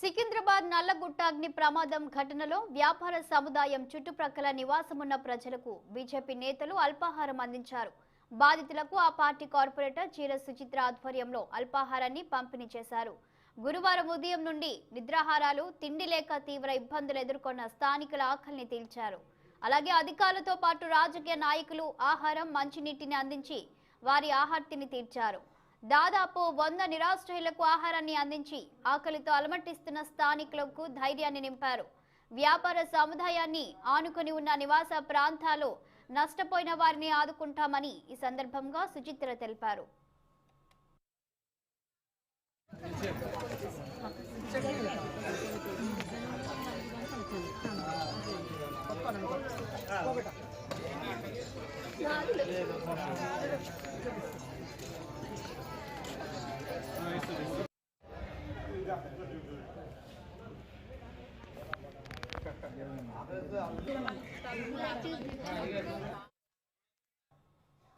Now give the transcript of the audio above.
సికింద్రాబాద్ నల్లగుట్ట అగ్ని ప్రమాదం ఘటనలో వ్యాపార సముదాయం చుట్టుప్రక్కల నివాసమున్న ప్రజలకు బీజేపీ నేతలు అల్పాహారం అందించారు. బాధితులకు ఆ పార్టీ కార్పొరేటర్ చీర సుచిత్ర ఆధ్వర్యంలో అల్పాహారాన్ని పంపిణీ చేశారు. గురువారం ఉదయం నుండి నిద్రాహారాలు, తిండి లేక తీవ్ర ఇబ్బందులు ఎదుర్కొన్న స్థానికుల ఆకలిని తీర్చారు. అలాగే అధికారులతో పాటు రాజకీయ నాయకులు ఆహారం, మంచినీటిని అందించి వారి ఆహార్తిని తీర్చారు. దాదాపు 100 నిరాశ్రయులకు ఆహారాన్ని అందించి ఆకలితో అలమటిస్తున్న స్థానికులకు ధైర్యాన్ని నింపారు. వ్యాపార సముదాయాన్ని ఆనుకొని ఉన్న నివాస ప్రాంతాలు నష్టపోయిన వారిని ఆదుకుంటామని ఈ సందర్భంగా సుచిత్ర తెలిపారు.